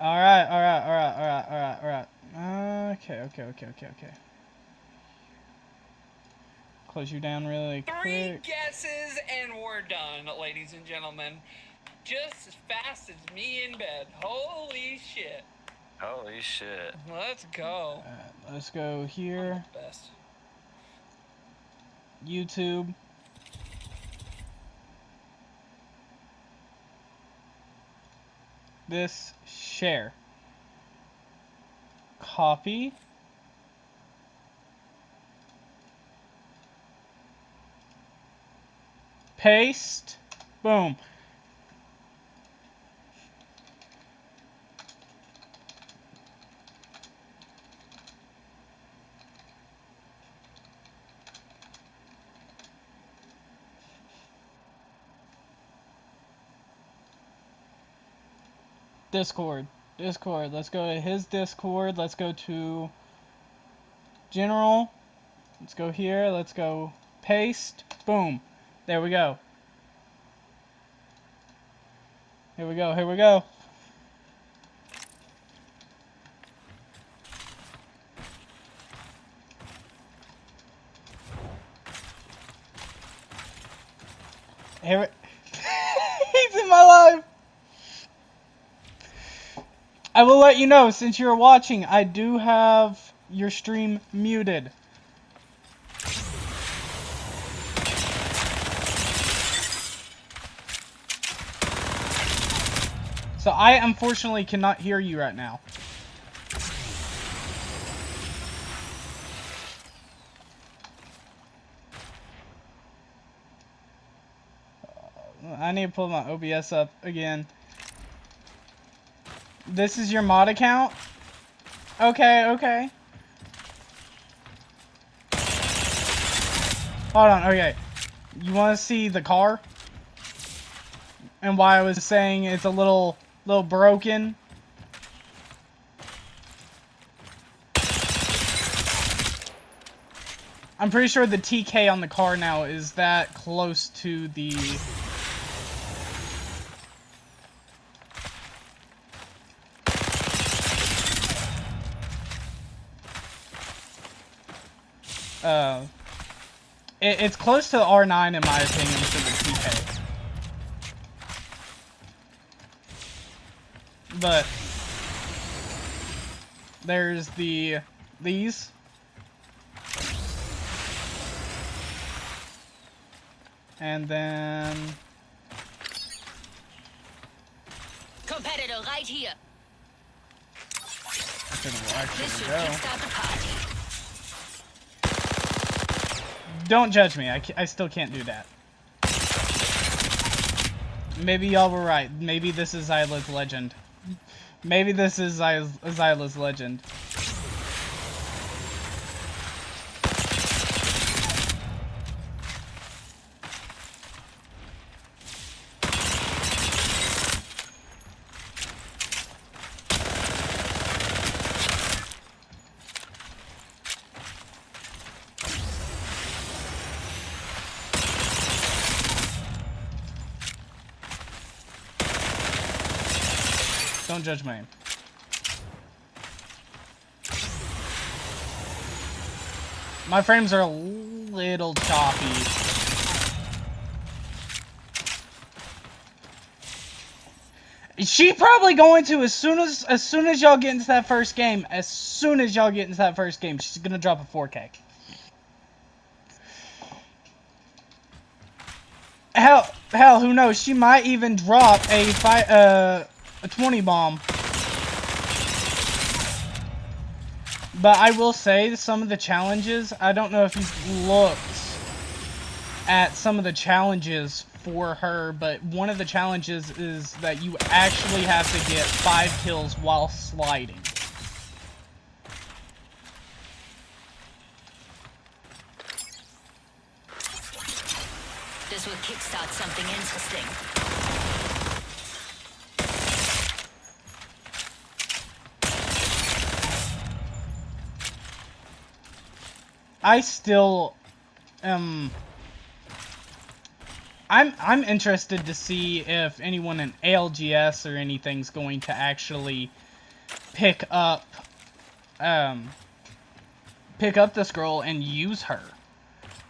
Alright, alright, alright, alright, alright, alright. Okay. Close you down really quick. 3 guesses and we're done, ladies and gentlemen. Just as fast as me in bed. Holy shit. Holy shit. Let's go. Let's go here. I'm the best. YouTube. This, share. Copy. Paste. Boom. Discord. Let's go to his Discord. Let's go to general. Let's go here. Let's go paste. Boom. There we go. Here we go. Here he's in my life. I will let you know, since you're watching, I do have your stream muted. So I unfortunately cannot hear you right now. I need to pull my OBS up again. This is your mod account? Okay. Hold on, okay. You want to see the car? And why I was saying it's a little broken? I'm pretty sure the TK on the car now is that close to the... It's close to the R9 in my opinion for the TK. But there's these. And then competitor right here. This should kickstart the party. Don't judge me. I still can't do that. Maybe y'all were right. Maybe this is Zyla's legend. Maybe this is Zyla's legend. Don't judge my aim. My frames are a little choppy. She probably going to as soon as y'all get into that first game. As soon as y'all get into that first game, she's gonna drop a 4K. Hell, who knows? She might even drop a 20 bomb. But I will say, some of the challenges, I don't know if you've looked at some of the challenges for her, but one of the challenges is that you actually have to get 5 kills while sliding. This will kickstart something interesting. I still am I'm interested to see if anyone in ALGS or anything's going to actually pick up this girl and use her.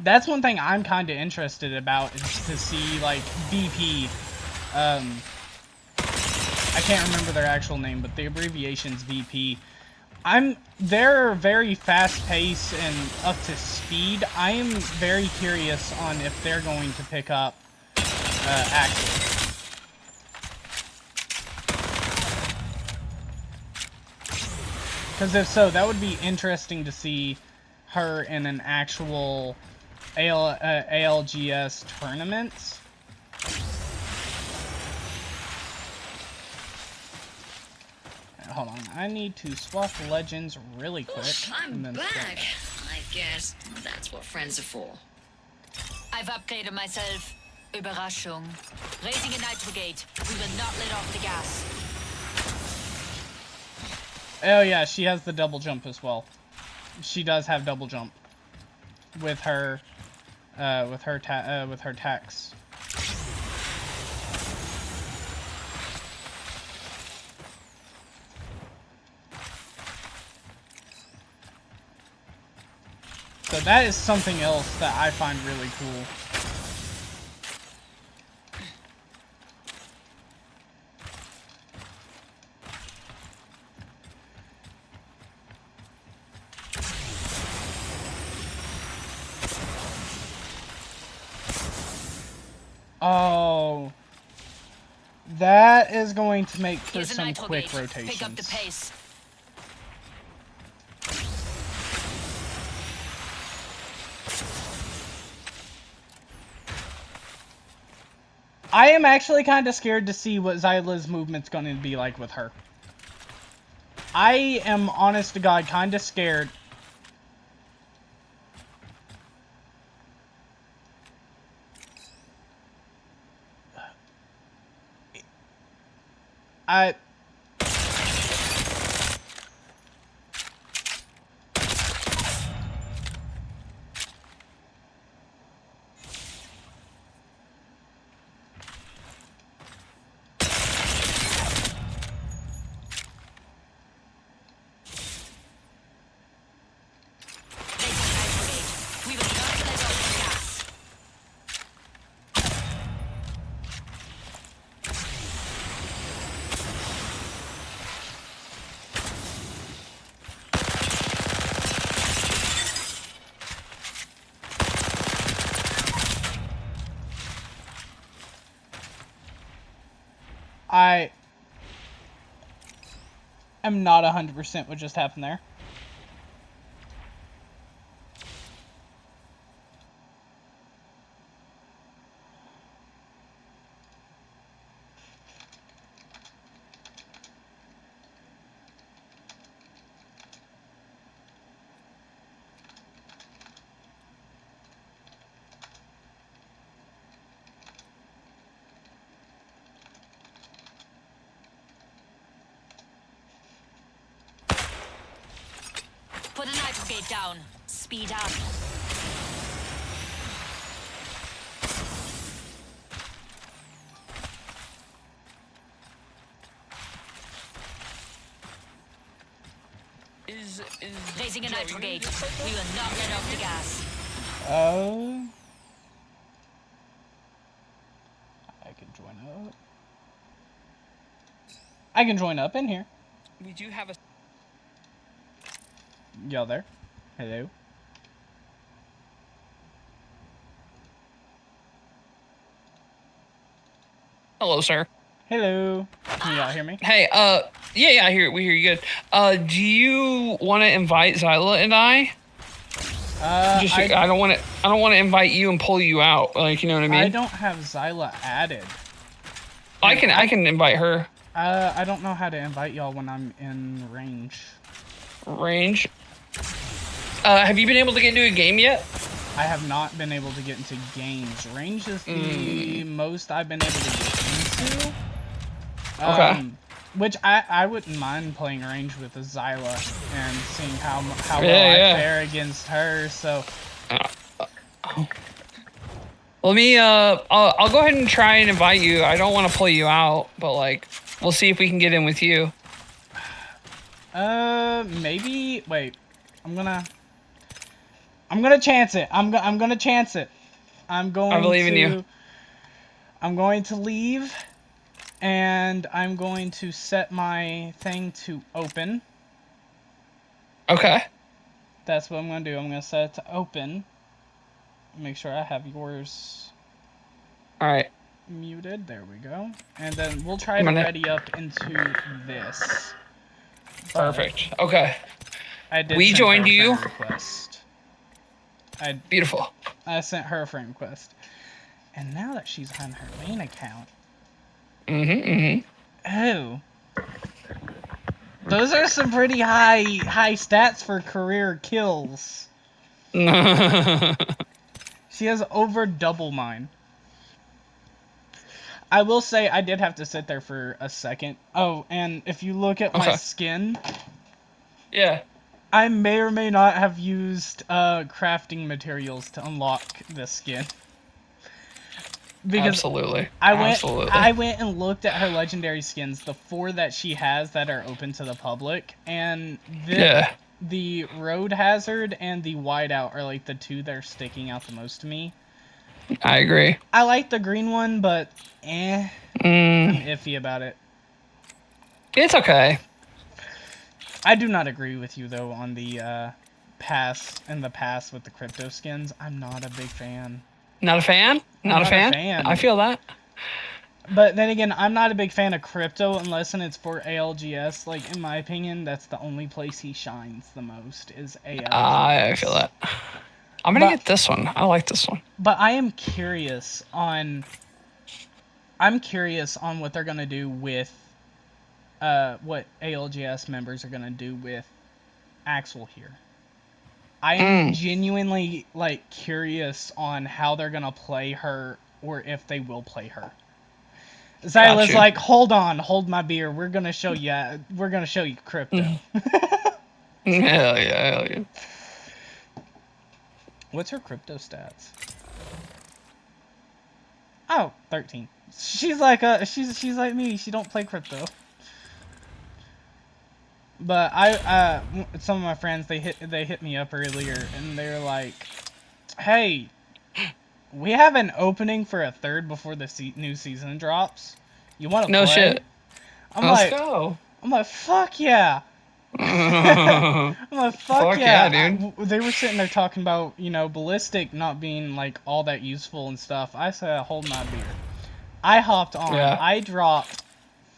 That's one thing I'm kind of interested about, is to see, like, VP. I can't remember their actual name, but the abbreviation's VP. They're very fast-paced and up to speed. I am very curious on if they're going to pick up Axel. Because if so, that would be interesting to see her in an actual ALGS tournament. Hold on, I need to swap legends really quick. I'm back. I guess that's what friends are for. I've upgraded myself. Überraschung. Raising a nitro gate. We will not let off the gas. Oh yeah, she has the double jump as well. She does have double jump with her tax. So that is something else that I find really cool. Oh, that is going to make for Here's a some nitro quick gate. rotations. Pick up the pace. I am actually kind of scared to see what Xyla's movement's going to be like with her. I am, honest to God, kind of scared. We will not let off the gas. I am not 100% what just happened there. Put a nitro gate down. Speed up. Raising a Joe, nitro you gate. just put We will not let off the gas. Oh. I can join up. I can join up in here. We do have a. Y'all there? Hello? Hello, sir. Hello? Can y'all hear me? Hey, yeah, we hear you good. Do you want to invite Xyla and I? I don't want to invite you and pull you out. Like, you know what I mean? I don't have Xyla added. I can invite her. I don't know how to invite y'all when I'm in range. Range. Have you been able to get into a game yet? I have not been able to get into games. Range is the most I've been able to get into. Okay. Which I wouldn't mind playing range with a Xyla and seeing how well I fare against her. So Let me. I'll go ahead and try and invite you. I don't want to pull you out, but like, we'll see if we can get in with you. Maybe. Wait, I'm gonna chance it. I'm gonna chance it. I believe in you. I'm going to leave, and I'm going to set my thing to open. Okay. That's what I'm gonna do. I'm gonna set it to open. Make sure I have yours. All right. Muted. There we go. And then we'll try to ready up into this. Perfect. Okay. I did. We joined you. Request. Beautiful. I sent her a friend request. And now that she's on her main account. Oh. Those are some pretty high stats for career kills. She has over double mine. I will say I did have to sit there for a second. Oh, and if you look at my skin. Yeah. I may or may not have used crafting materials to unlock this skin. Because Absolutely. I went and looked at her legendary skins, the 4 that she has that are open to the public, and the Road Hazard and the Whiteout are like the 2 that are sticking out the most to me. I agree. I like the green one, but I'm iffy about it. It's okay. I do not agree with you though on the pass with the crypto skins. I'm not a big fan. Not a fan? Not a fan? I feel that. But then again, I'm not a big fan of crypto unless it's for ALGS. Like, in my opinion, that's the only place he shines the most is ALGS. I feel that. I'm going to get this one. I like this one. But I am curious on... what they're going to do with... what ALGS members are going to do with Axel here. I am genuinely, like, curious on how they're gonna play her, or if they will play her. Zyla's like, hold my beer. We're gonna show you crypto. Hell yeah. What's her crypto stats? Oh, 13. She's like she's like me. She don't play crypto. But some of my friends, they hit me up earlier, and they're like, "Hey, we have an opening for a 3rd before the new season drops. You want to play?" No shit. Let's go. I'm like, fuck yeah. I'm like, fuck yeah, dude. They were sitting there talking about, Ballistic not being like all that useful and stuff. I said, hold my beer. I hopped on. Yeah. I dropped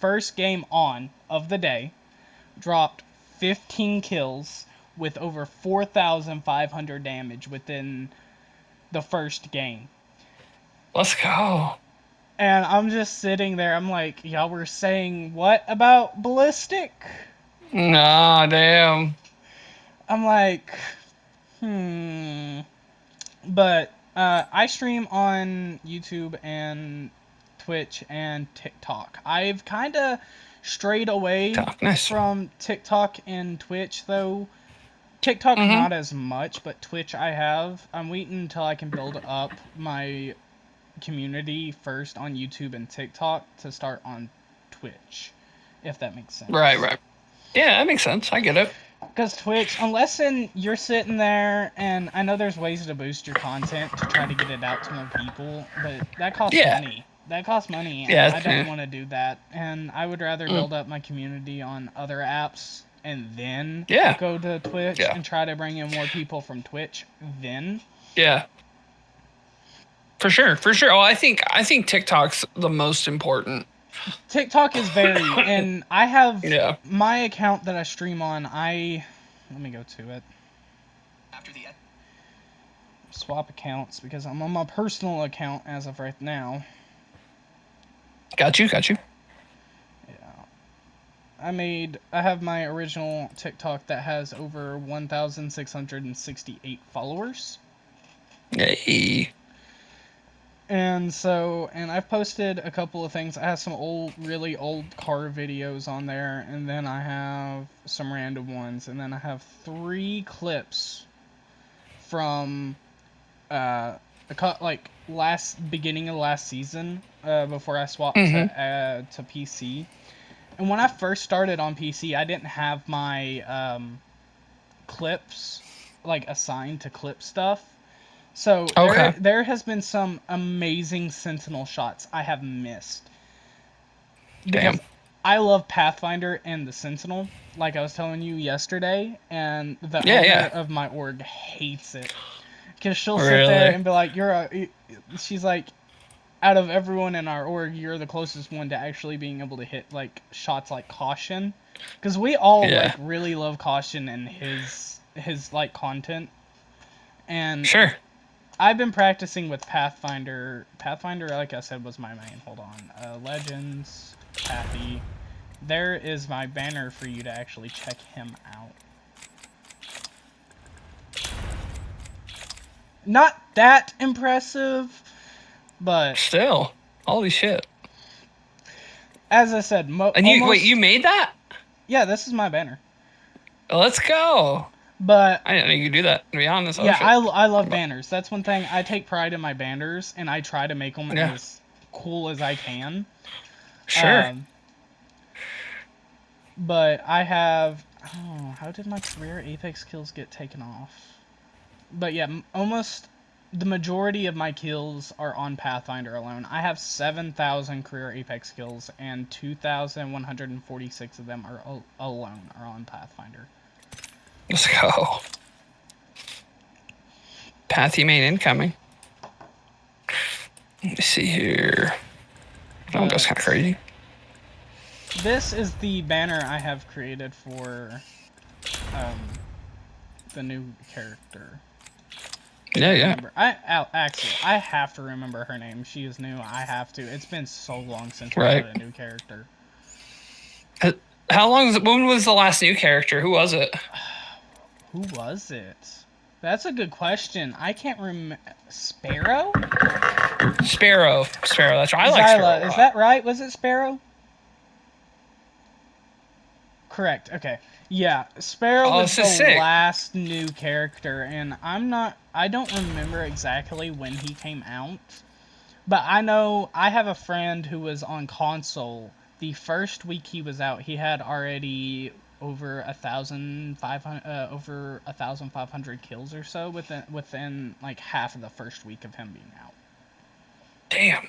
first game on of the day. Dropped 15 kills with over 4,500 damage within the first game. Let's go. And I'm just sitting there. I'm like, y'all were saying what about Ballistic? Nah, damn. I'm like, But I stream on YouTube and Twitch and TikTok. I've kind of strayed away from TikTok and Twitch, though. TikTok not as much, but Twitch I have. I'm waiting until I can build up my community first on YouTube and TikTok to start on Twitch, if that makes sense. Right. Yeah, that makes sense. I get it. Because Twitch, you're sitting there, and I know there's ways to boost your content to try to get it out to more people, but that costs money. That costs money, and I don't want to do that. And I would rather build up my community on other apps and then go to Twitch and try to bring in more people from Twitch then. Yeah. For sure. Oh, I think TikTok's the most important. TikTok is very, and I have my account that I stream on. Let me go to it. Swap accounts because I'm on my personal account as of right now. Got you. Yeah. I have my original TikTok that has over 1,668 followers. Yay. And I've posted a couple of things. I have some really old car videos on there, and then I have some random ones, and then I have 3 clips from like beginning of last season, before I swapped to PC. And when I first started on PC, I didn't have my clips like assigned to clip stuff. So there has been some amazing Sentinel shots I have missed. Because I love Pathfinder and the Sentinel, like I was telling you yesterday, and the owner of my org hates it. Because she'll sit there and be like, she's like, out of everyone in our org, you're the closest one to actually being able to hit, like, shots like Caution. Because we all, like, really love Caution and his like, content. And I've been practicing with Pathfinder. Pathfinder, like I said, was my main. Hold on. Legends, Pathy. There is my banner for you to actually check him out. Not that impressive, but... Still. Holy shit. As I said, wait, you made that? Yeah, this is my banner. Let's go. But I didn't know you could do that, to be honest. Yeah, I love banners. That's one thing. I take pride in my banners, and I try to make them as cool as I can. Sure. But I have... Oh, how did my career Apex kills get taken off? But yeah, almost the majority of my kills are on Pathfinder alone. I have 7,000 career Apex kills, and 2,146 of them are alone are on Pathfinder. Let's go. Pathy main incoming. Let me see here. Oh, that's kind of crazy. This is the banner I have created for the new character. Yeah. Actually, I have to remember her name. She is new. I have to. It's been so long since we had a new character. How long is it? When was the last new character? Who was it? Who was it? That's a good question. I can't remember. Sparrow? Sparrow. That's right. I like Sparrow. Is that right? Was it Sparrow? Correct. Okay. Yeah, Sparrow was the last new character, and I don't remember exactly when he came out, but I know I have a friend who was on console. The first week he was out, he had already over 1,500 kills or so within like half of the first week of him being out. Damn.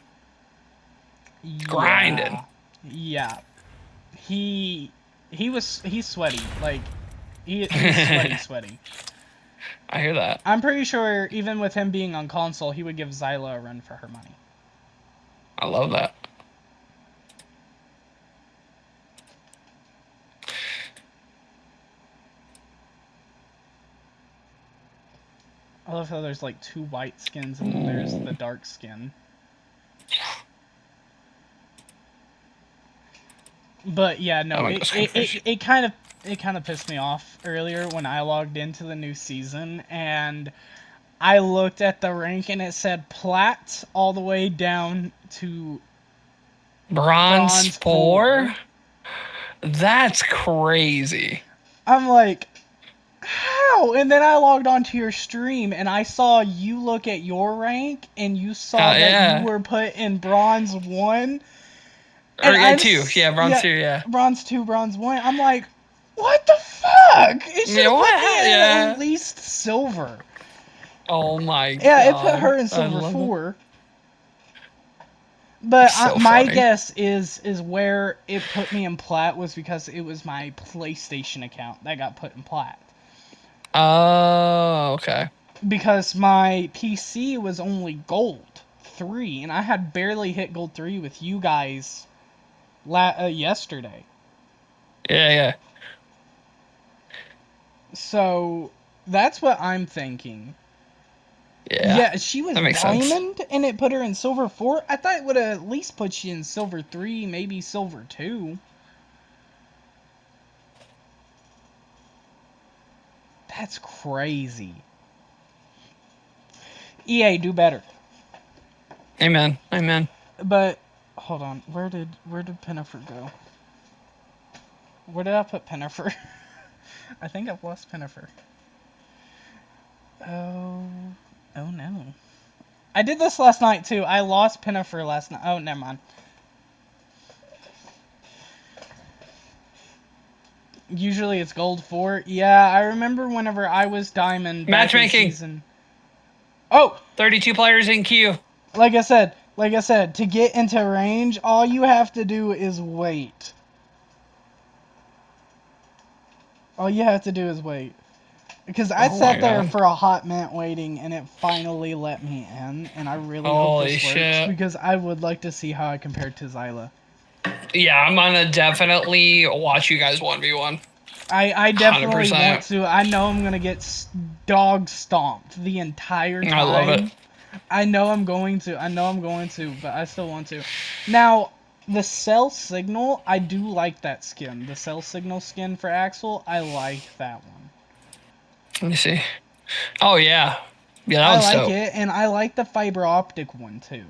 Grinding. Yeah. He's sweaty. Like, he's sweaty. I hear that. I'm pretty sure even with him being on console, he would give Zyla a run for her money. I love that. I love how there's like 2 white skins and then there's the dark skin. But yeah, no, it kind of pissed me off earlier when I logged into the new season and I looked at the rank and it said Plat all the way down to Bronze 4? That's crazy. I'm like, how? And then I logged onto your stream and I saw you look at your rank and you saw that you were put in Bronze 1. Or 2. Yeah, Bronze 2, yeah. Bronze 2, Bronze 1. I'm like, what the fuck? It should at least Silver. Oh my god. Yeah, it put her in Silver 4. But my guess is where it put me in Plat was because it was my PlayStation account that got put in Plat. Oh, okay. Because my PC was only Gold 3, and I had barely hit Gold 3 with you guys yesterday. Yeah. So, that's what I'm thinking. Yeah, she was Diamond, and it put her in Silver 4. I thought it would have at least put you in Silver 3, maybe Silver 2. That's crazy. EA, do better. Amen. But, hold on, where did Pinnifer go? Where did I put Pinnifer? I think I've lost Pinnifer. Oh no. I did this last night too. I lost Pinnifer last night. Oh, never mind. Usually it's gold 4. Yeah, I remember whenever I was diamond back in Matchmaking. season. Oh, 32 players in queue. like I said, to get into range, all you have to do is wait. All you have to do is wait. Because I Oh sat my there God. for a hot minute waiting, and it finally let me in, and I really hope Holy this works, shit. because I would like to see how I compare to Zyla. Yeah, I'm gonna definitely watch you guys 1v1. I definitely 100%. want to. I know I'm going to get dog stomped the entire time. I love it. I know I'm going to, but I still want to. Now, the Cell Signal, I do like that skin. The Cell Signal skin for Axel, I like that one. Let me see. Oh, yeah. Yeah, that I one's like dope. it, and I like the fiber optic one, too.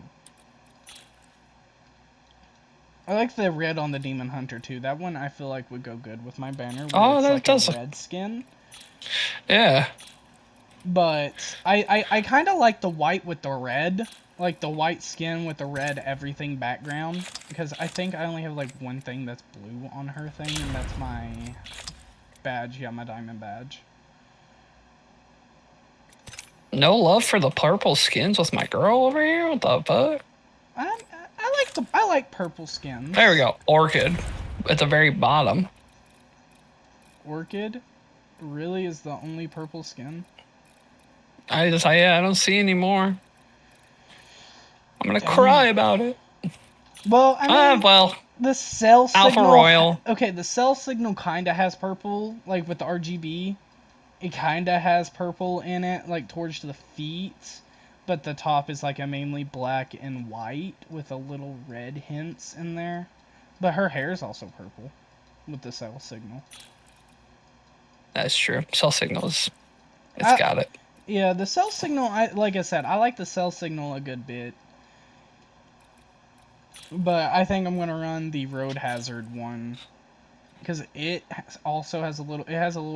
I like the red on the Demon Hunter, too. That one I feel like would go good with my banner, where Oh, it's that like does. a red skin. Yeah. But I kind of like the white with the red. Like the white skin with the red everything background. Because I think I only have like one thing that's blue on her thing. And that's my badge. Yeah, my diamond badge. No love for the purple skins with my girl over here? What the fuck? I like purple skins. There we go. Orchid. At the very bottom. Orchid really is the only purple skin. I don't see any more. I'm gonna Dang. cry about it. Well, I mean, Well, the Cell Signal... Alpha Royal. Okay, the Cell Signal kind of has purple, like with the RGB. It kind of has purple in it, like towards the feet. But the top is like a mainly black and white with a little red hints in there. But her hair is also purple with the Cell Signal. That's true. Cell Signals. It's I- got it. Yeah, the Cell Signal, like I said, I like the Cell Signal a good bit. But I think I'm going to run the Road Hazard one. Because it also has a little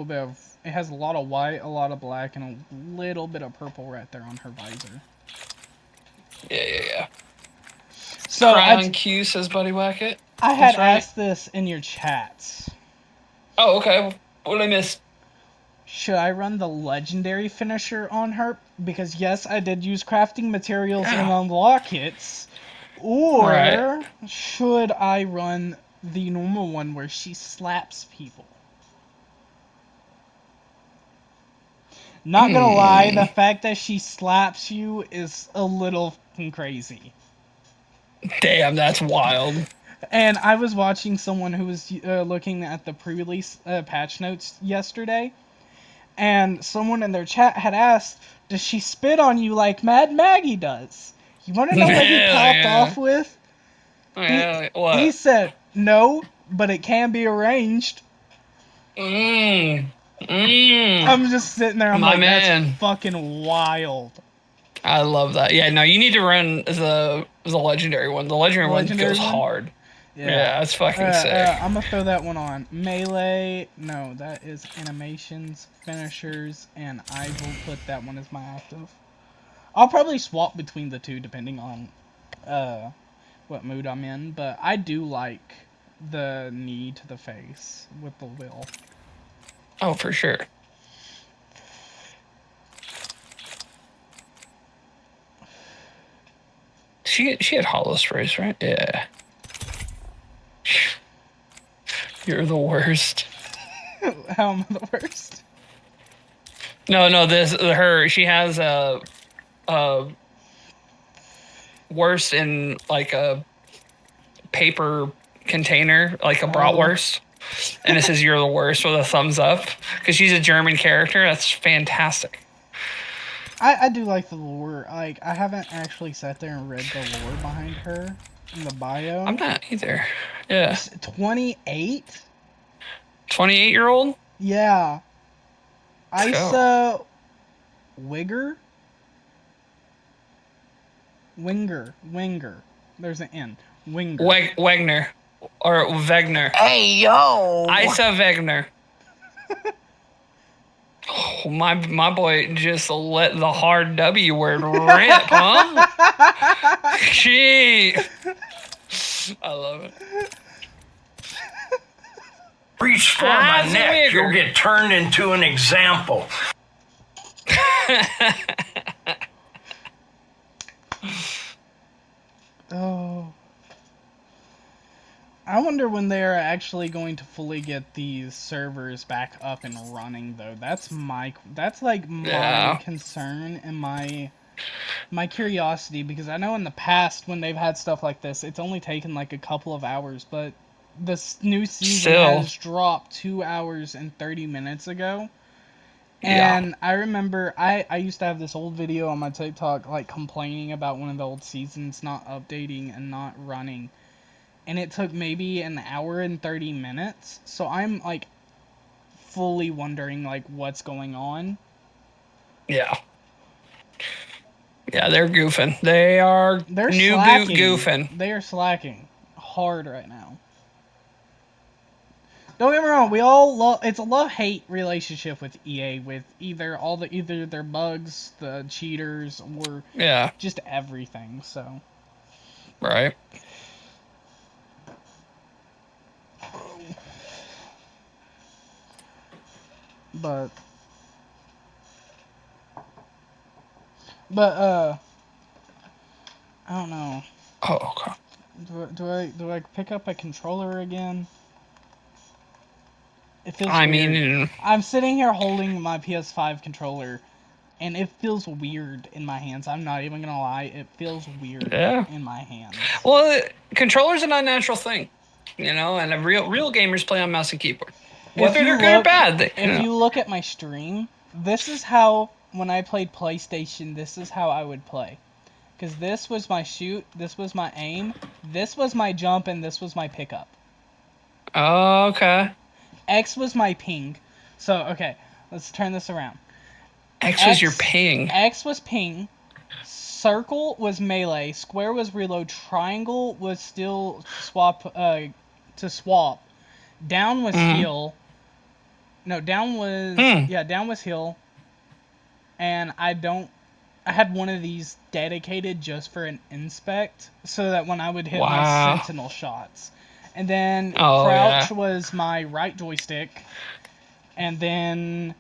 bit of, it has a lot of white, a lot of black, and a little bit of purple right there on her visor. Yeah. So Cry on Q, says Buddy Wacket. I had That's right. asked this in your chats. Oh, okay. What did I miss? Should I run the legendary finisher on her? Because yes, I did use crafting materials and Yeah. unlock it. Or Right. should I run the normal one where she slaps people? Not gonna lie, the fact that she slaps you is a little fucking crazy. Damn, that's wild. And I was watching someone who was looking at the pre-release patch notes yesterday, and someone in their chat had asked, does she spit on you like Mad Maggie does? You want to know what he Hell popped yeah. off with? Yeah, what? He said, no, but it can be arranged. I'm just sitting there, I'm My like, man. that's fucking wild. I love that. Yeah, no, you need to run the legendary one. The legendary one Legendary goes one? hard. Yeah, that's fucking sick. I'm gonna throw that one on. Melee, no, that is animations, finishers, and I will put that one as my active. I'll probably swap between the two depending on what mood I'm in, but I do like the knee to the face with the will. Oh, for sure. She had hollow sprays, right? Yeah. You're the worst. How am I the worst? No, she has a worst in like a paper container, like a bratwurst. And it says you're the worst with a thumbs up because she's a German character. That's fantastic. I do like the lore. Like, I haven't actually sat there and read the lore behind her in the bio. I'm not either. Yeah. 28? 28-year-old? Yeah. Let's go. Isa Winger? Winger. There's an N. Winger. Wegner. Or Wegner. Hey, yo! Isa Wegner. Oh, my boy just let the hard W word rip, huh? Gee. I love it. Reach for my Eyes neck, wigger. you'll get turned into an example. Oh. I wonder when they're actually going to fully get these servers back up and running, though. That's like my Yeah. concern and my curiosity, because I know in the past when they've had stuff like this, it's only taken like a couple of hours, but this new season Still. has dropped 2 hours and 30 minutes ago. Yeah. And I remember I used to have this old video on my TikTok like complaining about one of the old seasons not updating and not running. And it took maybe an hour and 30 minutes. So I'm like fully wondering like what's going on. Yeah. Yeah, they're goofing. They are They're new slacking. goofing. They are slacking hard right now. Don't get me wrong, we all love, it's a love-hate relationship with EA, with either their bugs, the cheaters, or Yeah. just everything. So Right. but I don't know. Oh, okay. Do I pick up a controller again? It feels I weird. mean, I'm sitting here holding my PS5 controller, and it feels weird in my hands. I'm not even gonna lie. It feels weird Yeah. in my hands. well, controller's an unnatural thing, you know, and real gamers play on mouse and keyboard. Whether they're good or bad. If you look at my stream, this is how, when I played PlayStation, this is how I would play. Because this was my shoot, this was my aim, this was my jump, and this was my pickup. Oh, okay. X was my ping. So, okay, let's turn this around. X was your ping. X was ping. Circle was melee. Square was reload. Triangle was still swap. To swap. Down was heal. No, down was down was heal. And I had one of these dedicated just for an inspect, so that when I would hit my sentinel shots. And then crouch was my right joystick. And then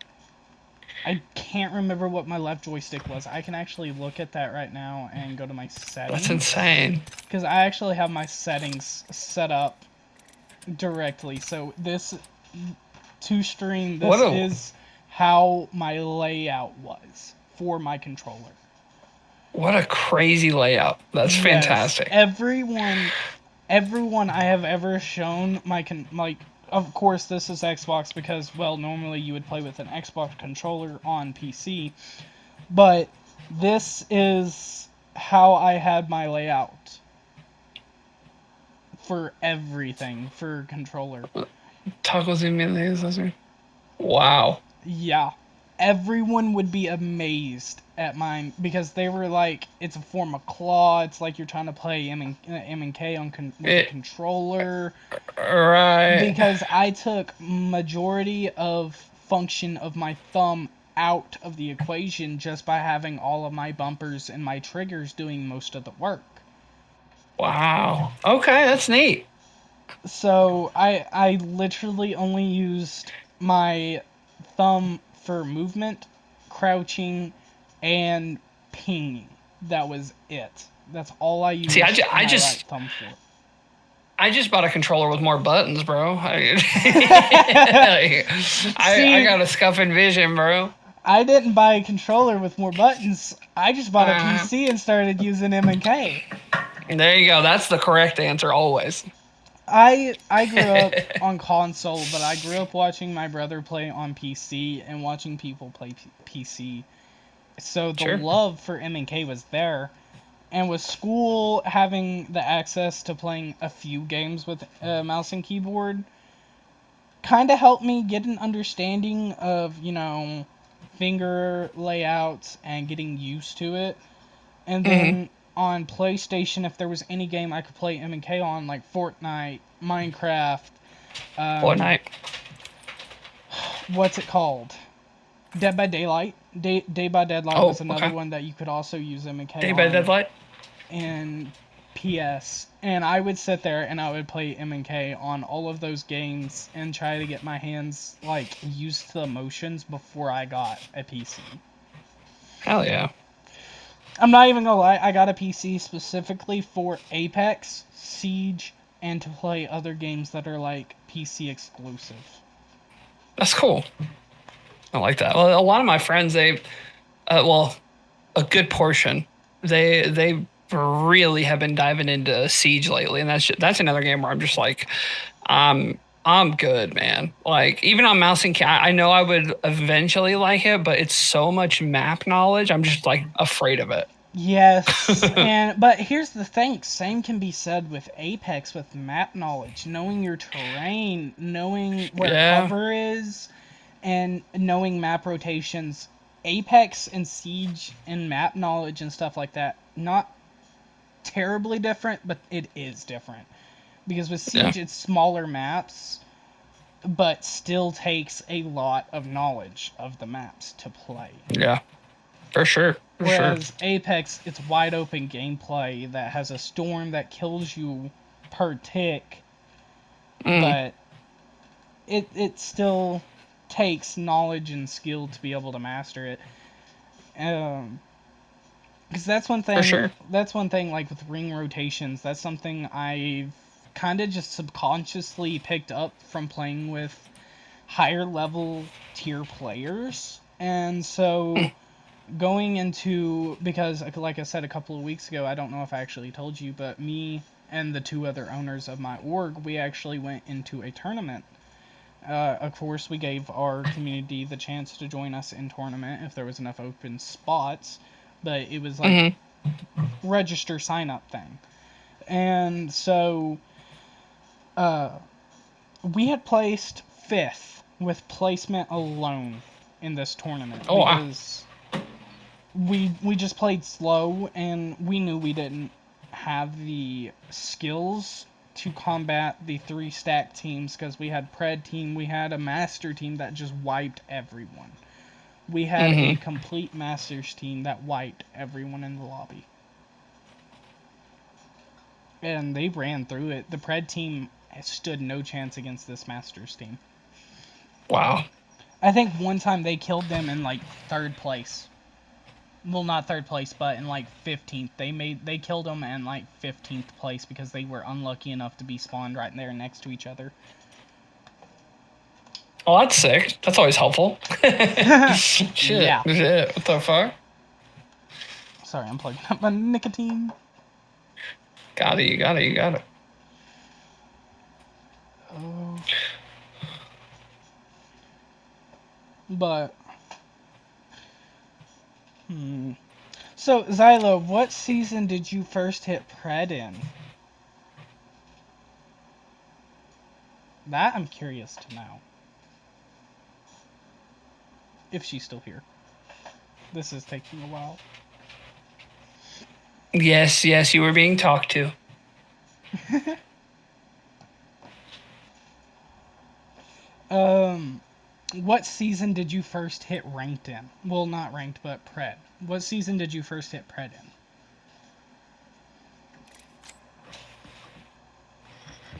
I can't remember what my left joystick was. I can actually look at that right now and go to my settings. That's insane. Because I actually have my settings set up directly. So this, to stream, this is how my layout was for my controller. What a crazy layout. That's fantastic. Everyone I have ever shown of course this is Xbox, because, well, normally you would play with an Xbox controller on PC, but this is how I had my layout for everything for controller. Toggles immediately. Wow. Yeah. Everyone would be amazed at mine, because they were like, it's a form of claw, it's like you're trying to play M and K on with a controller. Right. Because I took majority of function of my thumb out of the equation just by having all of my bumpers and my triggers doing most of the work. Wow. Okay, that's neat. So I literally only used my thumb for movement, crouching, and pinging. That was it. That's all I used. See, my right thumb for. I just bought a controller with more buttons, bro. I got a scuffing vision, bro. I didn't buy a controller with more buttons. I just bought a PC and started using M and K. There you go. That's the correct answer always. I grew up on console, but I grew up watching my brother play on PC and watching people play PC. So the love for M and K was there. And with school having the access to playing a few games with mouse and keyboard, kind of helped me get an understanding of, finger layouts and getting used to it. And then on PlayStation, if there was any game I could play M and K on, like Fortnite, Minecraft. Fortnite. What's it called? Dead by Daylight. Day by Deadlight Oh, was another okay. one that you could also use MK Day by on Deadlight. in PS. And I would sit there and I would play MK on all of those games and try to get my hands, like, used to the motions before I got a PC. Hell yeah. I'm not even gonna lie, I got a PC specifically for Apex, Siege, and to play other games that are, like, PC exclusive. That's cool. I like that. Well, a lot of my friends, well, a good portion, they really have been diving into Siege lately, and that's another game where I'm just like, I'm good, man. Like even on mouse and cat, I know I would eventually like it, but it's so much map knowledge. I'm just like afraid of it. Yes, but here's the thing, same can be said with Apex with map knowledge, knowing your terrain, knowing where Yeah. cover is, and knowing map rotations. Apex and Siege and map knowledge and stuff like that, not terribly different, but it is different. Because with Siege, it's smaller maps, but still takes a lot of knowledge of the maps to play. Yeah, for sure. Whereas Apex, it's wide open gameplay that has a storm that kills you per tick, but it still takes knowledge and skill to be able to master it. Because that's one thing. For sure. That's one thing. Like with ring rotations, that's something I've kind of just subconsciously picked up from playing with higher level tier players, and so going into, because like I said a couple of weeks ago, I don't know if I actually told you, but me and the two other owners of my org, we actually went into a tournament. Of course, we gave our community the chance to join us in tournament if there was enough open spots, but it was like register sign up thing. And so we had placed 5th with placement alone in this tournament. Oh, wow. Because we just played slow, and we knew we didn't have the skills to combat the 3 stack teams, because we had Pred team, we had a Master team that just wiped everyone. We had a complete Masters team that wiped everyone in the lobby. And they ran through it. The Pred team stood no chance against this Masters team. Wow. I think one time they killed them in like 3rd place. Well, not 3rd place, but in like 15th. They killed them in like 15th place because they were unlucky enough to be spawned right there next to each other. Oh, that's sick. That's always helpful. Shit. Yeah. Shit. What the fuck? Sorry, I'm plugging up my nicotine. Got it. You got it. Oh. But so, Xylo, what season did you first hit Pred in? That I'm curious to know. If she's still here. This is taking a while. Yes, you were being talked to. What season did you first hit ranked in? Well, not ranked, but Pred. What season did you first hit Pred in?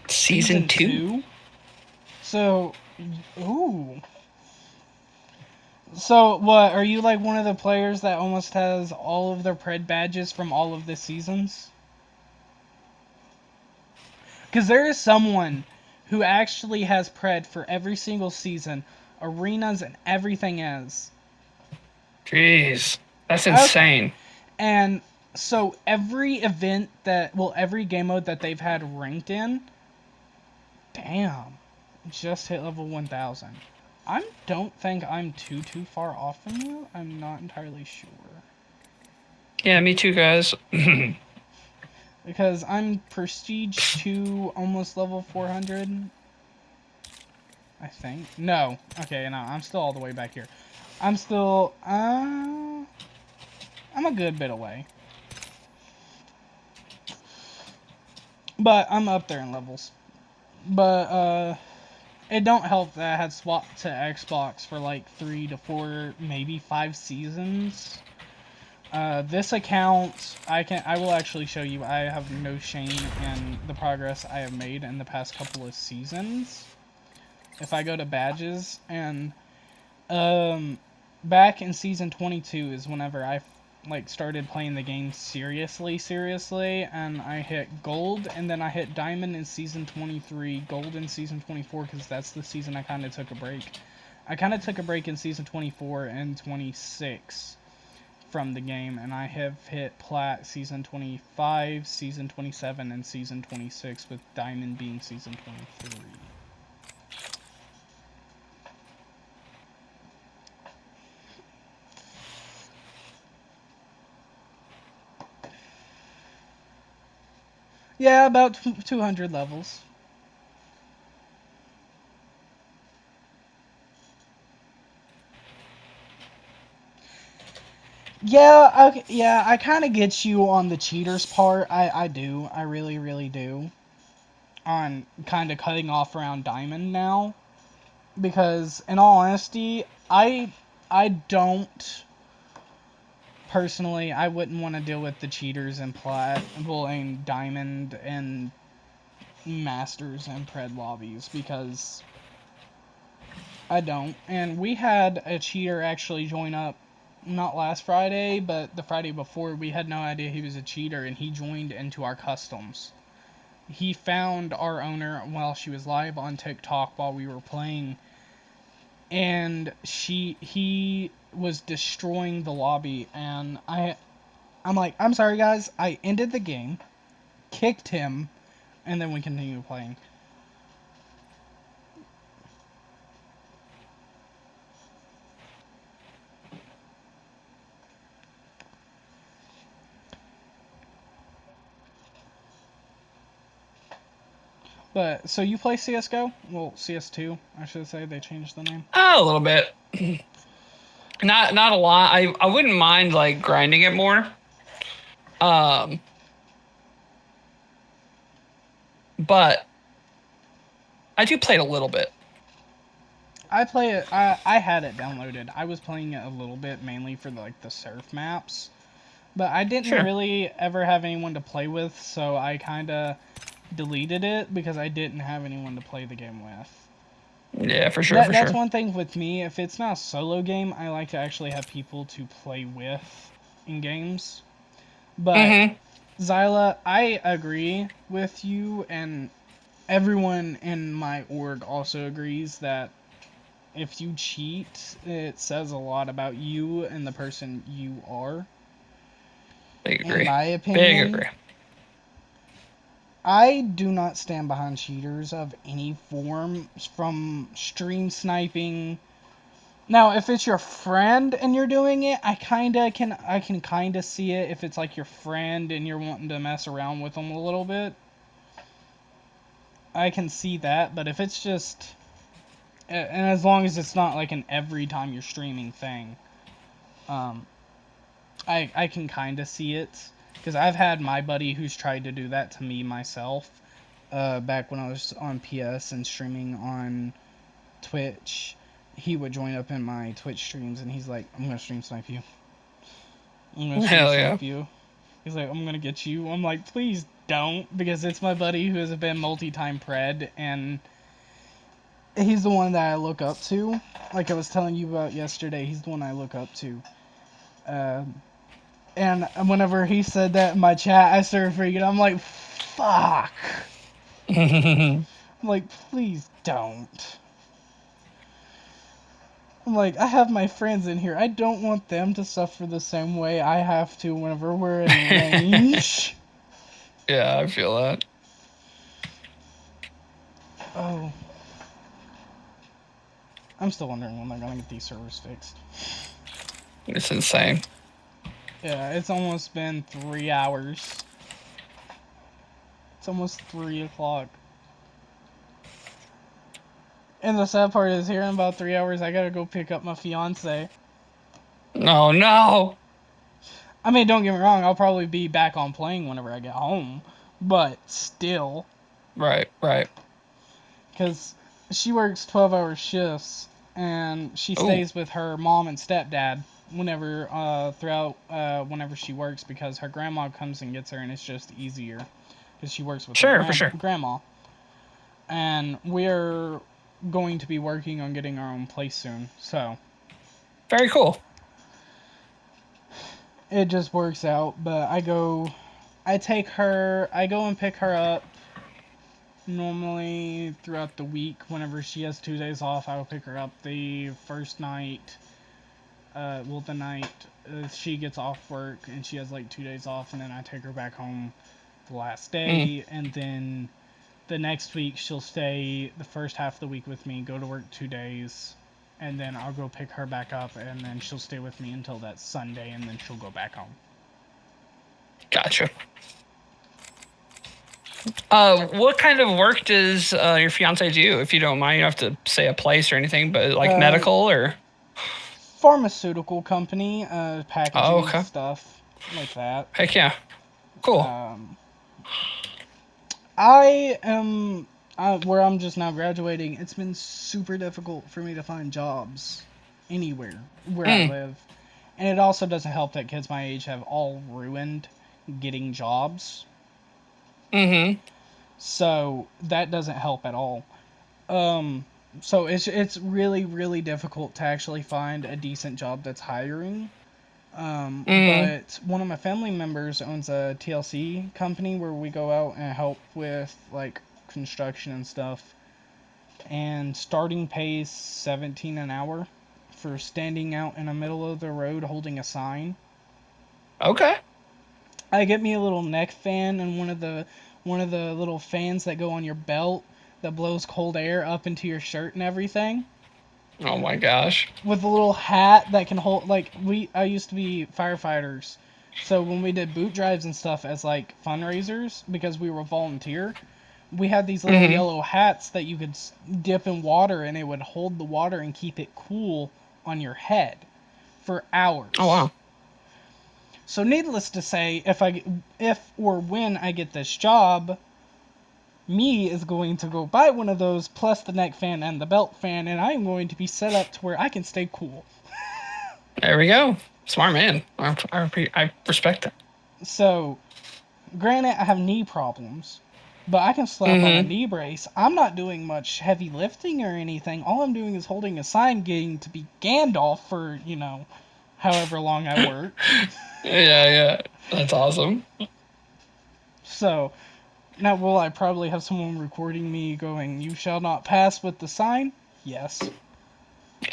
Season 2? So, ooh. So, what, are you like one of the players that almost has all of their Pred badges from all of the seasons? Because there is someone who actually has Pred for every single season, arenas, and everything else. Jeez. That's insane. Okay. And so every event every game mode that they've had ranked in, damn, just hit level 1000. I don't think I'm too far off from you. I'm not entirely sure. Yeah, me too, guys. Because I'm Prestige 2, almost level 400. I think. No. Okay, no, I'm still all the way back here. I'm still, I'm a good bit away. But I'm up there in levels. But, It don't help that I had swapped to Xbox for like 3 to 4, maybe 5 seasons. This account, I will actually show you. I have no shame in the progress I have made in the past couple of seasons. If I go to badges, and back in season 22 is whenever I like started playing the game seriously, and I hit gold, and then I hit diamond in season 23, gold in season 24, because that's the season I kind of took a break. I kind of took a break in season 24 and 26 from the game, and I have hit plat season 25, season 27, and season 26, with diamond being season 23. Yeah, about 200 levels. Yeah, okay, yeah, I kind of get you on the cheaters part. I do. I really, really do. On kind of cutting off around diamond now. Because, in all honesty, I don't... Personally, I wouldn't want to deal with the cheaters in plat, well, in diamond and masters and pred lobbies, because I don't. And we had a cheater actually join up, not last Friday, but the Friday before. We had no idea he was a cheater, and he joined into our customs. He found our owner while she was live on TikTok while we were playing, and he was destroying the lobby, and I'm like, I'm sorry guys, I ended the game, kicked him, and then we continued playing. But, so you play CSGO? Well, CS2, I should say, they changed the name. A little bit. Not a lot. I wouldn't mind like grinding it more. But I do play it a little bit. I play it, I had it downloaded. I was playing it a little bit, mainly for the surf maps. But I didn't Sure. really ever have anyone to play with, so I kinda deleted it because I didn't have anyone to play the game with. Yeah, for sure, That's one thing with me. If it's not a solo game, I like to actually have people to play with in games. But Zyla, I agree with you, and everyone in my org also agrees that if you cheat, it says a lot about you and the person you are. Big agree. In my opinion. Big agree. I do not stand behind cheaters of any form, from stream sniping. Now, if it's your friend and you're doing it, I can kinda see it. If it's like your friend and you're wanting to mess around with them a little bit, I can see that. But if it's just, and as long as it's not like an every time you're streaming thing, I can kinda see it. Because I've had my buddy who's tried to do that to me myself, back when I was on PS and streaming on Twitch. He would join up in my Twitch streams, and he's like, I'm gonna stream snipe you. I'm gonna stream Hell yeah. snipe you. He's like, I'm gonna get you. I'm like, please don't, because it's my buddy who has been multi-time pred, and he's the one that I look up to. Like I was telling you about yesterday, he's the one I look up to. And whenever he said that in my chat, I started freaking out. I'm like, fuck. I'm like, please don't. I'm like, I have my friends in here. I don't want them to suffer the same way I have to whenever we're in range. Yeah, I feel that. Oh. I'm still wondering when they're gonna get these servers fixed. It's insane. Yeah, it's almost been 3 hours. It's almost 3 o'clock. And the sad part is, here in about 3 hours, I gotta go pick up my fiance. No, no. I mean, don't get me wrong, I'll probably be back on playing whenever I get home. But still. Right. Because she works 12-hour shifts, and she Ooh. stays with her mom and stepdad whenever she works, because her grandma comes and gets her, and it's just easier because she works with Sure, her for sure. grandma. And we're going to be working on getting our own place soon, so Very cool. it just works out. But I go and pick her up normally throughout the week. Whenever she has 2 days off, I will pick her up the first night. The night she gets off work and she has like 2 days off, and then I take her back home the last day, and then the next week she'll stay the first half of the week with me, go to work 2 days, and then I'll go pick her back up, and then she'll stay with me until that Sunday, and then she'll go back home. Gotcha. What kind of work does your fiance do? If you don't mind, you don't have to say a place or anything, but like medical or Pharmaceutical company, packaging Oh, okay. stuff like that. heck yeah, cool. I am where I'm just now graduating. It's been super difficult for me to find jobs anywhere where I live, and it also doesn't help that kids my age have all ruined getting jobs. So that doesn't help at all. So it's really, really difficult to actually find a decent job that's hiring. But one of my family members owns a TLC company where we go out and help with like construction and stuff. And starting pay is $17 an hour for standing out in the middle of the road holding a sign. Okay. I get me a little neck fan and one of the little fans that go on your belt that blows cold air up into your shirt and everything. Oh my gosh. With a little hat that can hold, like, I used to be firefighters, so when we did boot drives and stuff as like fundraisers, because we were volunteer, we had these little yellow hats that you could dip in water and it would hold the water and keep it cool on your head for hours. Oh wow. So needless to say, if or when I get this job, me is going to go buy one of those plus the neck fan and the belt fan, and I'm going to be set up to where I can stay cool. There we go. Smart man. I respect that. So, granted, I have knee problems, but I can slap on a knee brace. I'm not doing much heavy lifting or anything. All I'm doing is holding a sign, getting to be Gandalf for, however long I work. Yeah. That's awesome. So, now will I probably have someone recording me going, "You shall not pass" with the sign? Yes.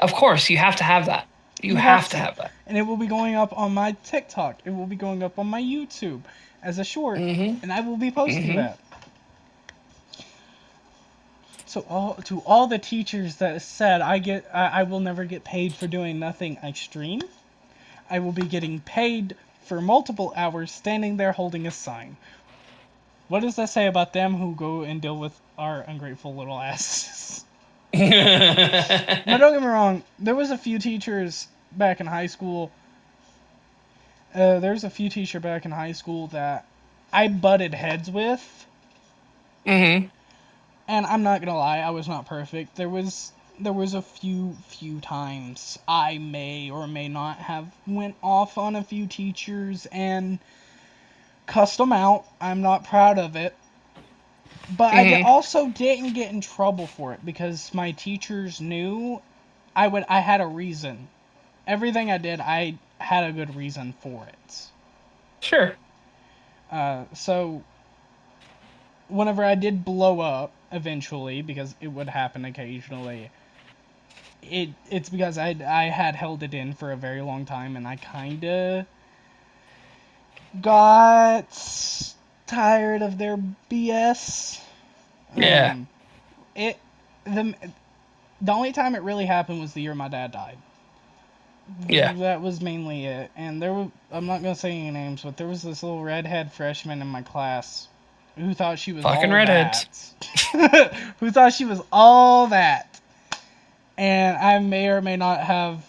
Of course, you have to have that. You have to have that. And it will be going up on my TikTok. It will be going up on my YouTube as a short, and I will be posting that. So to all the teachers that said I will never get paid for doing nothing extreme, I will be getting paid for multiple hours standing there holding a sign. What does that say about them who go and deal with our ungrateful little asses? Now, don't get me wrong. There was a few teachers back in high school. There's a few teachers back in high school that I butted heads with. And I'm not gonna lie, I was not perfect. There was a few times I may or may not have went off on a few teachers and cussed them out. I'm not proud of it. But I also didn't get in trouble for it because my teachers knew I had a reason. Everything I did, I had a good reason for it. Sure. So whenever I did blow up eventually, because it would happen occasionally, it's because I had held it in for a very long time, and I kinda got tired of their BS. Yeah. The only time it really happened was the year my dad died. Yeah. That was mainly it. And I'm not gonna say any names, but there was this little redhead freshman in my class who thought she was Fucking all redheads. that. Who thought she was all that. And I may or may not have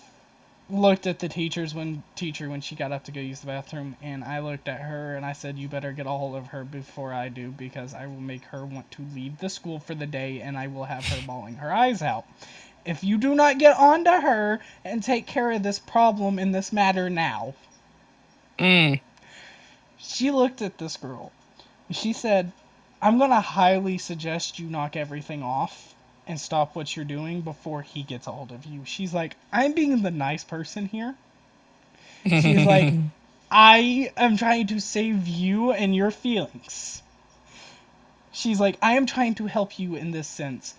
looked at the teacher when she got up to go use the bathroom, and I looked at her and I said, "You better get a hold of her before I do, because I will make her want to leave the school for the day, and I will have her bawling her eyes out. If you do not get on to her and take care of this problem in this matter now." Mm. She looked at this girl. She said, "I'm going to highly suggest you knock everything off and stop what you're doing before he gets a hold of you." She's like, "I'm being the nice person here." She's like, "I am trying to save you and your feelings." She's like, "I am trying to help you in this sense.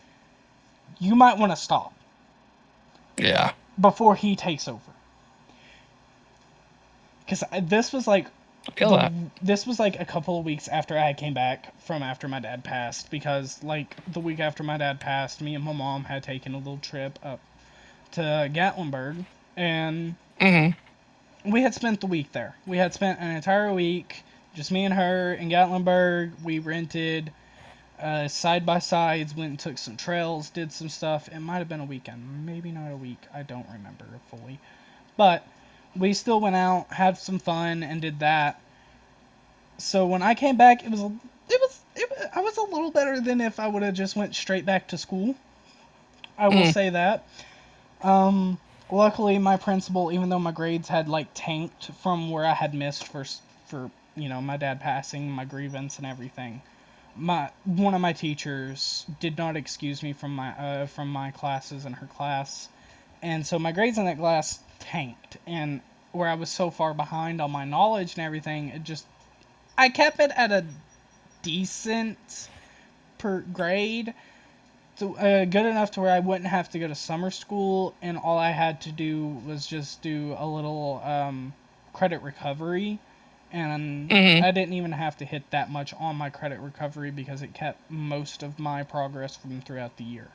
You might want to stop Yeah. before he takes over." Because this was like I feel that. this was like a couple of weeks after I came back from after my dad passed, because like the week after my dad passed, me and my mom had taken a little trip up to Gatlinburg, and we had spent the week there. We had spent an entire week, just me and her in Gatlinburg. We rented side by sides, went and took some trails, did some stuff. It might have been a weekend, maybe not a week. I don't remember fully, but we still went out, had some fun, and did that. So when I came back, I was a little better than if I would have just went straight back to school. I will say that. Luckily, my principal, even though my grades had like tanked from where I had missed for my dad passing, my grievance and everything, one of my teachers did not excuse me from my classes in her class, and so my grades in that class tanked, and where I was so far behind on my knowledge and everything, I kept it at a decent per grade, so, good enough to where I wouldn't have to go to summer school, and all I had to do was just do a little credit recovery, and I didn't even have to hit that much on my credit recovery because it kept most of my progress from throughout the year.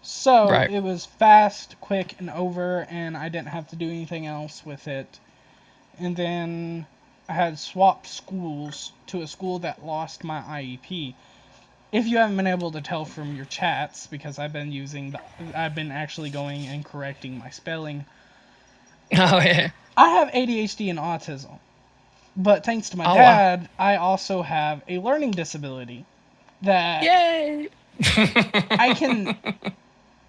So Right. it was fast, quick, and over, and I didn't have to do anything else with it. And then I had swapped schools to a school that lost my IEP. If you haven't been able to tell from your chats, because I've been actually going and correcting my spelling. Oh yeah. I have ADHD and autism, but thanks to my Oh, wow. dad, I also have a learning disability that Yay.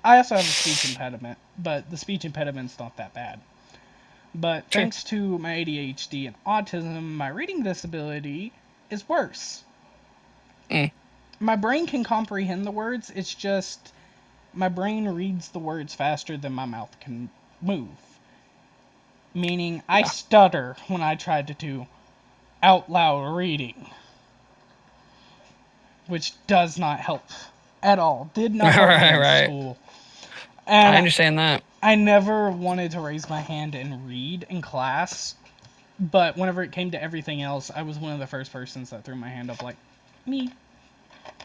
I also have a speech impediment, but the speech impediment's not that bad. But Sure. thanks to my ADHD and autism, my reading disability is worse. My brain can comprehend the words, it's just my brain reads the words faster than my mouth can move. Meaning, I stutter when I try to do out loud reading, which does not help at all. Did not help me in Right. school. And I understand that. I never wanted to raise my hand and read in class, but whenever it came to everything else, I was one of the first persons that threw my hand up, like, me.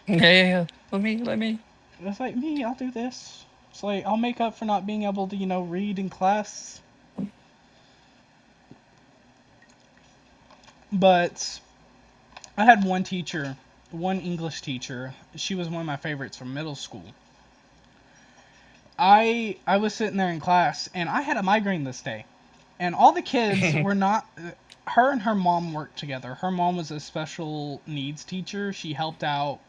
Yeah. Let me. It's like, me, I'll do this. It's like, I'll make up for not being able to, read in class. But I had one teacher, one English teacher. She was one of my favorites from middle school. I was sitting there in class, and I had a migraine this day. And all the kids were not... Her and her mom worked together. Her mom was a special needs teacher. She helped out...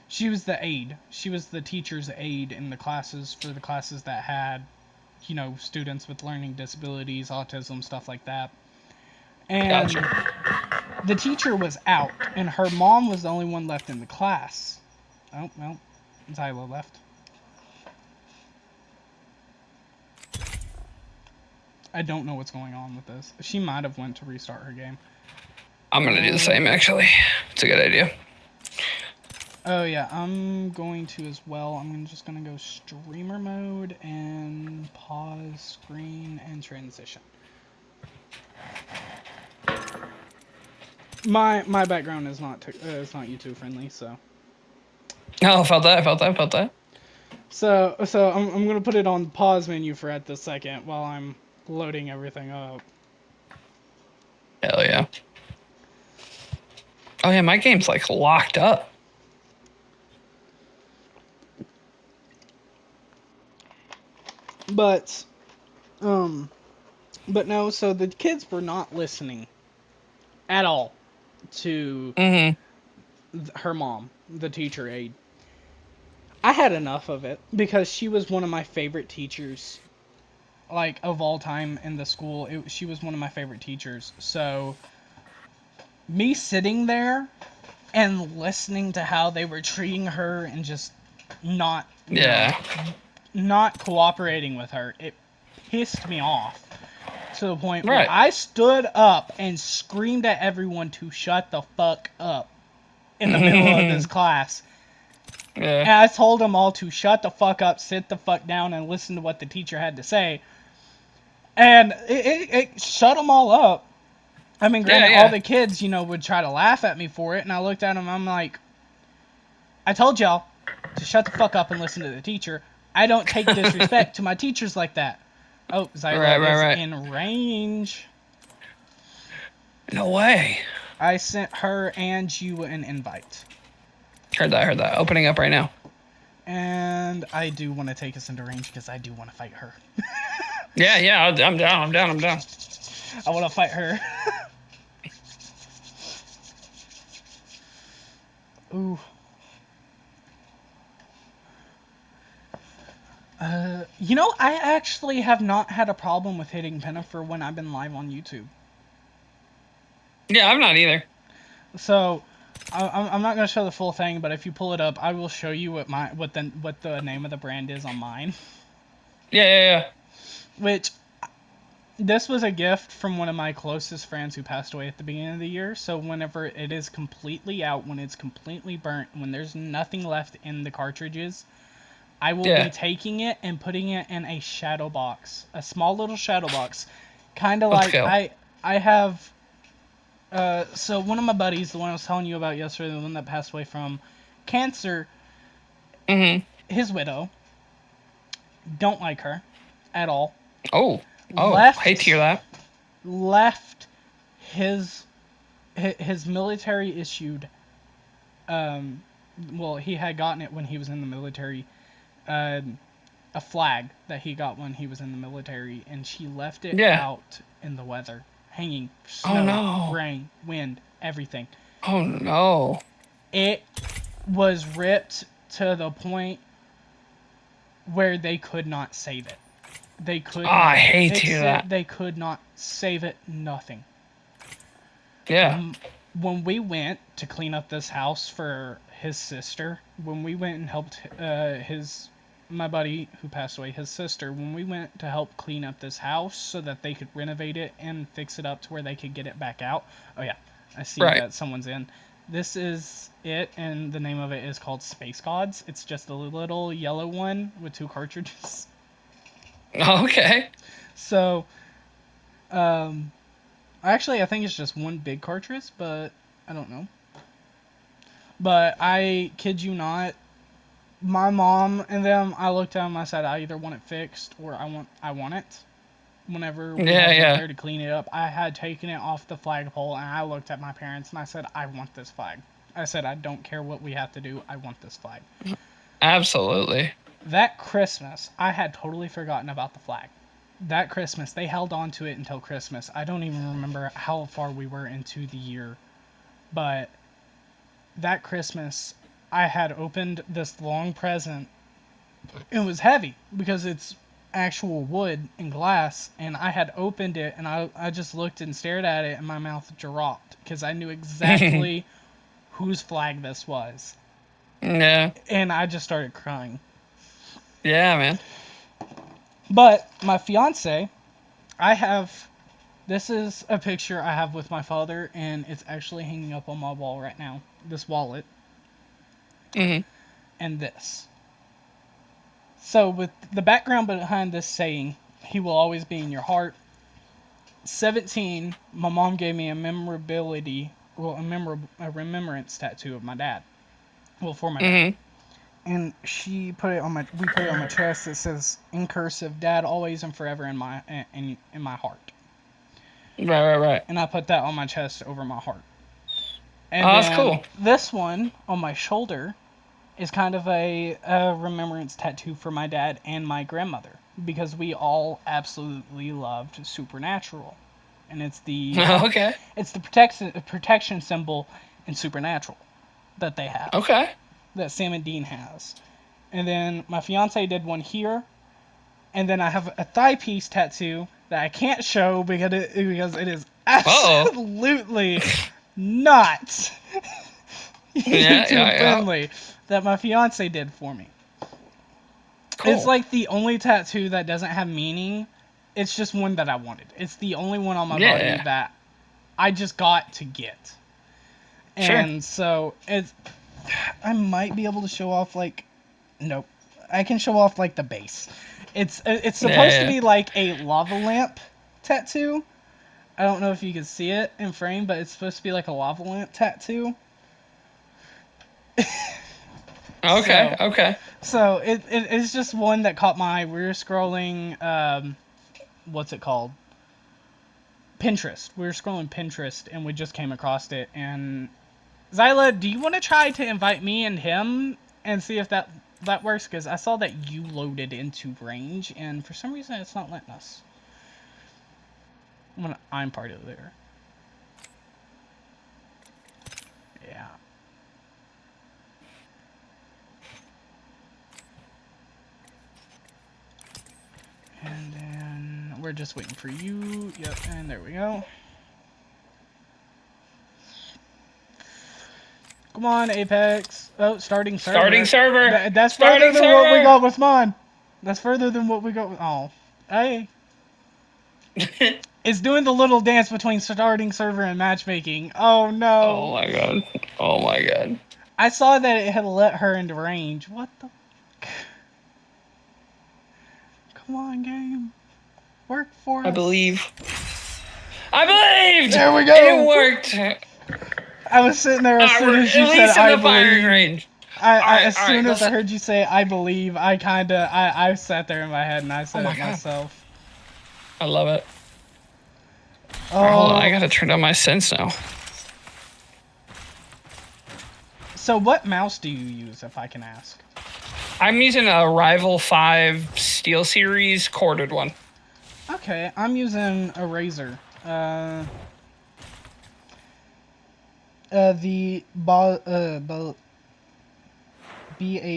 she was the aide. She was the teacher's aide in the classes, for the classes that had, students with learning disabilities, autism, stuff like that. And the teacher was out, and her mom was the only one left in the class. Oh, well, Zyla left. I don't know what's going on with this. She might have went to restart her game. I'm gonna do the same, actually. It's a good idea. Oh yeah, I'm going to as well. I'm just gonna go streamer mode and pause screen and transition. My background is not YouTube friendly, so. Oh, felt that. So I'm gonna put it on the pause menu for at this second while I'm loading everything up. Hell yeah. Oh yeah, my game's like locked up. But But no, so the kids were not listening at all to Mm-hmm. her mom, the teacher aide. I had enough of it because she was one of my favorite teachers, like of all time in the school. She was one of my favorite teachers. So me sitting there and listening to how they were treating her and just not, Yeah. not cooperating with her, it pissed me off to the point where Right. I stood up and screamed at everyone to shut the fuck up in the middle of this class. And Yeah. I told them all to shut the fuck up, sit the fuck down, and listen to what the teacher had to say. And it shut them all up. I mean, granted, Yeah. all the kids, would try to laugh at me for it, and I looked at them, I'm like, I told y'all to shut the fuck up and listen to the teacher. I don't take disrespect to my teachers like that. Oh, Zyla Right. is in range. No way. I sent her and you an invite. Heard that. Opening up right now. And I do want to take us into range because I do want to fight her. Yeah. I'm down. I want to fight her. Ooh. I actually have not had a problem with hitting Pinnifer when I've been live on YouTube. Yeah, I'm not either. So, I'm not gonna show the full thing, but if you pull it up, I will show you what the name of the brand is on mine. Yeah. Which, this was a gift from one of my closest friends who passed away at the beginning of the year. So whenever it is completely out, when it's completely burnt, when there's nothing left in the cartridges, I will Yeah. be taking it and putting it in a shadow box, a small little shadow box, kind of Let's like go. I have. So one of my buddies, the one I was telling you about yesterday, the one that passed away from cancer, Mm-hmm. his widow, don't like her at all. Oh. Left- Hate to hear that. Left his military issued. Well, he had gotten it when he was in the military. A flag that he got when he was in the military, and she left it Yeah. out in the weather, hanging, Oh, snow, no. rain, wind, everything. Oh no. It was ripped to the point where they could not save it. They could not I hate to fix hear it. that. They could not save it. Nothing. Yeah. When we went to clean up this house for his sister, when we went and helped my buddy who passed away, his sister, when we went to help clean up this house so that they could renovate it and fix it up to where they could get it back out. Oh yeah, I see Right. that someone's in. This is it, and the name of it is called Space Gods. It's just a little yellow one with 2 cartridges. Okay. So, actually, I think it's just one big cartridge, but I don't know. But I kid you not, my mom and them, I looked at them, I said, I either want it fixed or I want it. Whenever we Yeah, had yeah. went there to clean it up, I had taken it off the flagpole, and I looked at my parents and I said, I want this flag. I said, I don't care what we have to do, I want this flag. Absolutely. That Christmas, I had totally forgotten about the flag. That Christmas, they held on to it until Christmas. I don't even remember how far we were into the year, but that Christmas, I had opened this long present. It was heavy because it's actual wood and glass, and I had opened it, and I just looked and stared at it, and my mouth dropped because I knew exactly whose flag this was. Yeah. And I just started crying. Yeah, man. But my fiance, this is a picture I have with my father, and it's actually hanging up on my wall right now. This wallet. Mm-hmm. And this. So, with the background behind this saying, he will always be in your heart. 17, my mom gave me a remembrance tattoo of my dad. Well, for my dad. Mm-hmm. And we put it on my chest. It says in cursive, "Dad, always and forever in my heart." Right. And I put that on my chest over my heart. And Oh, that's then cool. this one on my shoulder is kind of a remembrance tattoo for my dad and my grandmother because we all absolutely loved Supernatural, and it's the Okay. it's the protection symbol in Supernatural that they have, Okay. that Sam and Dean has. And then my fiance did one here, and then I have a thigh piece tattoo that I can't show because it is absolutely not Yeah, YouTube friendly, that my fiance did for me. Cool. It's like the only tattoo that doesn't have meaning. It's just one that I wanted. It's the only one on my body that I just got to get. And so I might be able to show off like, nope, I can show off like the base. It's supposed to be like a lava lamp tattoo. I don't know if you can see it in frame, but it's supposed to be like a lava lamp tattoo. Okay. So it's just one that caught my eye. We were scrolling, what's it called? Pinterest. We were scrolling Pinterest and we just came across it. And Zyla, do you want to try to invite me and him and see if that works? Because I saw that you loaded into range and for some reason it's not letting us. I'm part of there. Yeah. And then we're just waiting for you. Yep, and there we go. Come on, Apex. Oh, starting server. Starting server. That's Starting further than what we server. got with mine. That's further than what we got with... Oh. Hey. It's doing the little dance between starting server and matchmaking. Oh, no. Oh my god. Oh my god. I saw that it had let her into range. What the... Come on, game. Work for us. I believe. I believed! There we go. It worked. I was sitting there as soon as you At said least in I the firing believe. range. As all soon right, as I listen. heard you say I believe, I sat there in my head and I said my it God. myself. I love it. Oh, Hold on, I gotta turn down my sense now. So what mouse do you use, if I can ask? I'm using a Rival 5 SteelSeries corded one. Okay, I'm using a Razer. The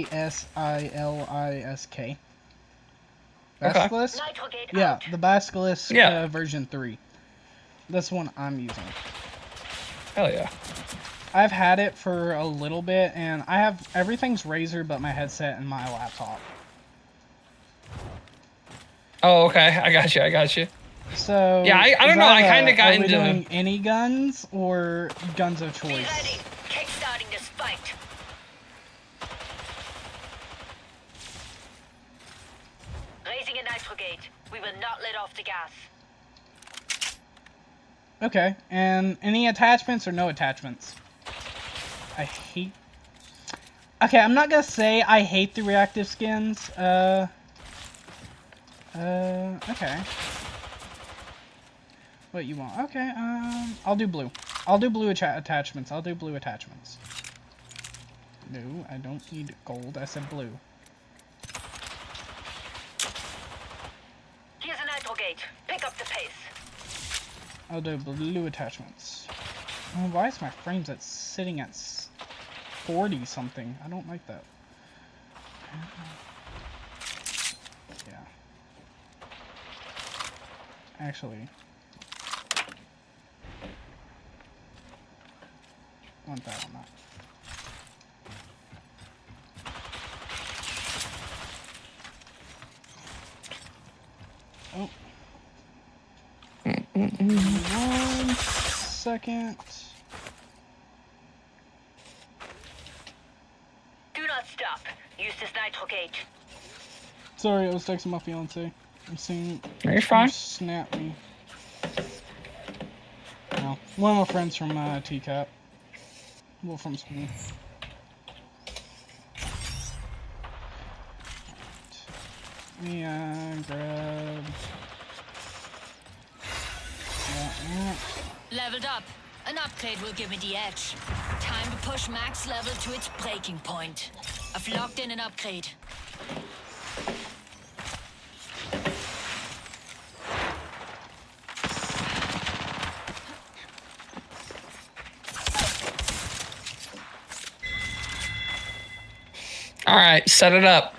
Basilisk. Basilisk? Nitrogate Yeah, out. the Basilisk Yeah. version 3. That's one I'm using. Hell yeah. I've had it for a little bit, and I have everything's Razer but my headset and my laptop. Oh, okay. I got you. So Yeah, I don't know, I Zyla, kinda got are we into- doing any guns or guns of Be choice? ready. Kickstarting this fight. Raising a nitrogate. We will not let off the gas. Okay, and any attachments or no attachments? I hate... Okay, I'm not gonna say I hate the reactive skins. Okay. What you want? Okay, I'll do blue. I'll do blue attachments. No, I don't need gold. I said blue. Here's a nitrogate. Pick up the pace. I'll do blue attachments. Oh, why is my frames sitting at 40 something? I don't like that. Yeah. Actually, want that on that. Oh. 1 second. Do not stop. Use this nitrogate. Sorry, I was texting my fiance. I'm seeing You're fine. snap me. No, one of my friends from TCAP. Well, from school. Let me grab. that. Leveled up. An upgrade will give me the edge. Time to push max level to its breaking point. I've locked in an upgrade. All right, set it up.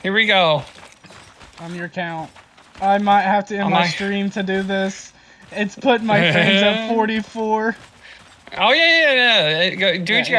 Here we go. On your count. I might have to end On my my- stream to do this. It's putting my frames at 44. Oh yeah. Do what you